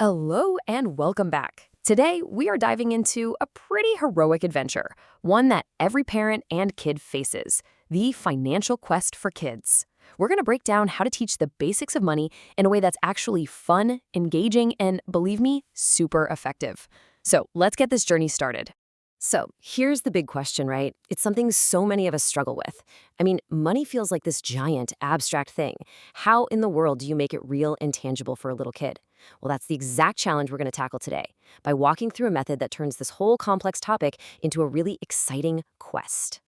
Hello and welcome back. Today, we are diving into a pretty heroic adventure, one that every parent and kid faces: the financial quest for kids. We're going to break down how to teach the basics of money in a way that's actually fun, engaging, and, believe me, super effective. So let's get this journey started. So here's the big question, right? It's something so many of us struggle with. Money feels like this giant, abstract thing. How in the world do you make it real and tangible for a little kid? Well, that's the exact challenge we're going to tackle today by walking through a method that turns this whole complex topic into a really exciting quest.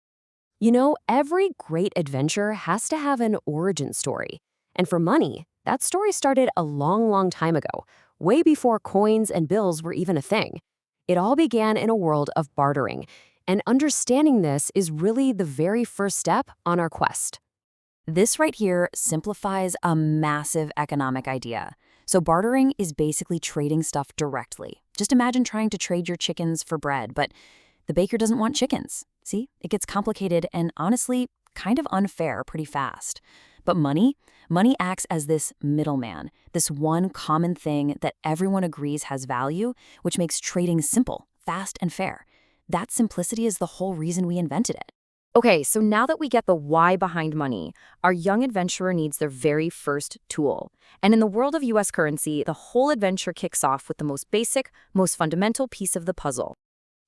Every great adventure has to have an origin story. And for money, that story started a long, long time ago, way before coins and bills were even a thing. It all began in a world of bartering, and understanding this is really the very first step on our quest. This right here simplifies a massive economic idea. So bartering is basically trading stuff directly. Just imagine trying to trade your chickens for bread, but the baker doesn't want chickens. See, it gets complicated and honestly kind of unfair pretty fast. But money acts as this middleman, this one common thing that everyone agrees has value, which makes trading simple, fast, and fair. That simplicity is the whole reason we invented it. Okay, so now that we get the why behind money, our young adventurer needs their very first tool. And in the world of US currency, the whole adventure kicks off with the most basic, most fundamental piece of the puzzle.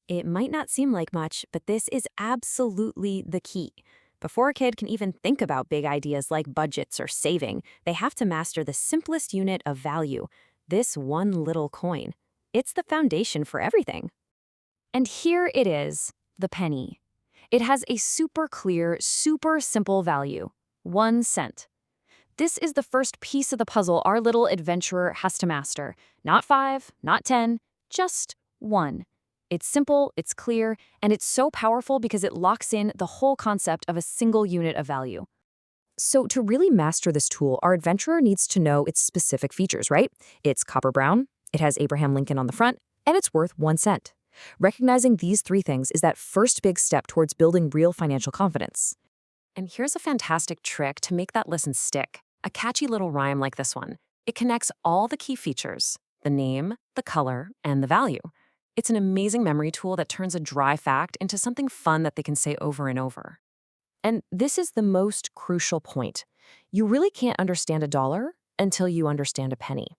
It might not seem like much, but this is absolutely the key. Before a kid can even think about big ideas like budgets or saving, they have to master the simplest unit of value: this one little coin. It's the foundation for everything. And here it is, the penny. It has a super clear, super simple value: 1 cent. This is the first piece of the puzzle our little adventurer has to master. Not 5, not 10, just 1. It's simple, it's clear, and it's so powerful because it locks in the whole concept of a single unit of value. So to really master this tool, our adventurer needs to know its specific features, right? It's copper brown, it has Abraham Lincoln on the front, and it's worth 1 cent. Recognizing these three things is that first big step towards building real financial confidence. And here's a fantastic trick to make that lesson stick: a catchy little rhyme like this one. It connects all the key features: the name, the color, and the value. It's an amazing memory tool that turns a dry fact into something fun that they can say over and over. And this is the most crucial point. You really can't understand a dollar until you understand a penny.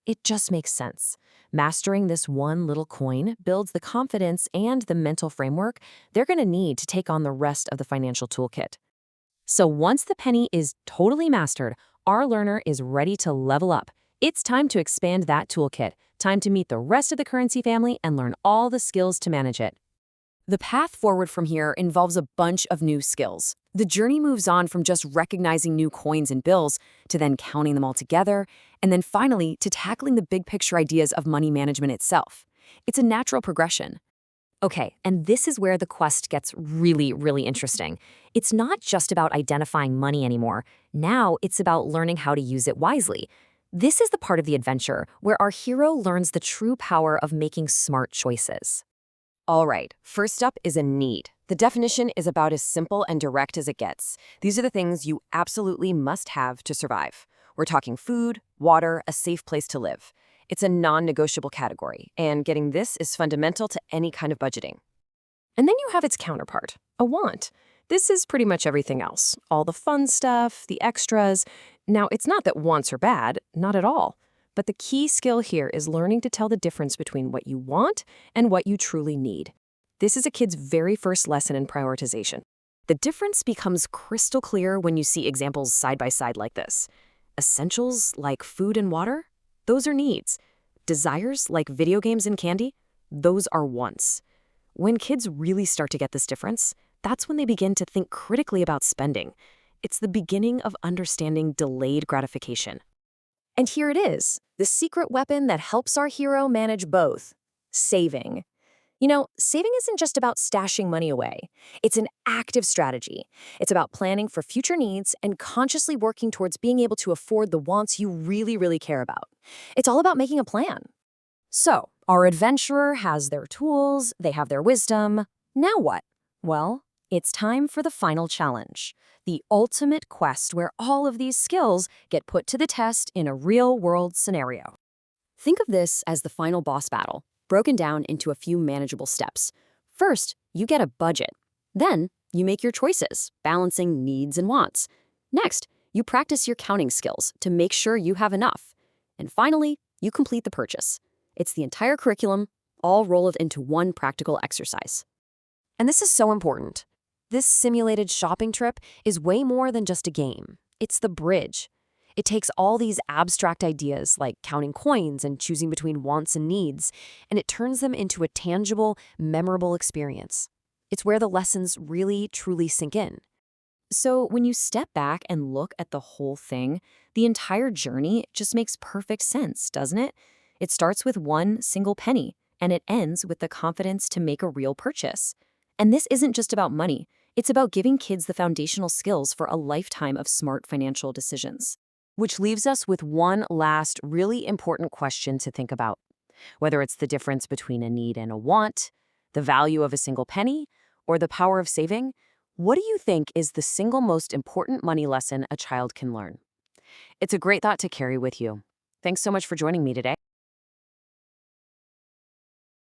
It just makes sense. Mastering this one little coin builds the confidence and the mental framework they're going to need to take on the rest of the financial toolkit. So once the penny is totally mastered, our learner is ready to level up. It's time to expand that toolkit, time to meet the rest of the currency family and learn all the skills to manage it. The path forward from here involves a bunch of new skills. The journey moves on from just recognizing new coins and bills to then counting them all together, and then finally to tackling the big picture ideas of money management itself. It's a natural progression. Okay, and this is where the quest gets really, really interesting. It's not just about identifying money anymore. Now it's about learning how to use it wisely. This is the part of the adventure where our hero learns the true power of making smart choices. All right, first up is a need. The definition is about as simple and direct as it gets. These are the things you absolutely must have to survive. We're talking food, water, a safe place to live. It's a non-negotiable category, and getting this is fundamental to any kind of budgeting. And then you have its counterpart, a want. This is pretty much everything else: all the fun stuff, the extras. Now, it's not that wants are bad, not at all. But the key skill here is learning to tell the difference between what you want and what you truly need. This is a kid's very first lesson in prioritization. The difference becomes crystal clear when you see examples side by side like this. Essentials like food and water, those are needs. Desires like video games and candy, those are wants. When kids really start to get this difference, that's when they begin to think critically about spending. It's the beginning of understanding delayed gratification. And here it is, the secret weapon that helps our hero manage both: saving. Saving isn't just about stashing money away. It's an active strategy. It's about planning for future needs and consciously working towards being able to afford the wants you really, really care about. It's all about making a plan. So, our adventurer has their tools, they have their wisdom. Now what? Well, it's time for the final challenge: the ultimate quest where all of these skills get put to the test in a real-world scenario. Think of this as the final boss battle, broken down into a few manageable steps. First, you get a budget. Then, you make your choices, balancing needs and wants. Next, you practice your counting skills to make sure you have enough. And finally, you complete the purchase. It's the entire curriculum, all rolled into one practical exercise. And this is so important. This simulated shopping trip is way more than just a game. It's the bridge. It takes all these abstract ideas like counting coins and choosing between wants and needs, and it turns them into a tangible, memorable experience. It's where the lessons really, truly sink in. So when you step back and look at the whole thing, the entire journey just makes perfect sense, doesn't it? It starts with one single penny, and it ends with the confidence to make a real purchase. And this isn't just about money. It's about giving kids the foundational skills for a lifetime of smart financial decisions. Which leaves us with one last really important question to think about. Whether it's the difference between a need and a want, the value of a single penny, or the power of saving, what do you think is the single most important money lesson a child can learn? It's a great thought to carry with you. Thanks so much for joining me today.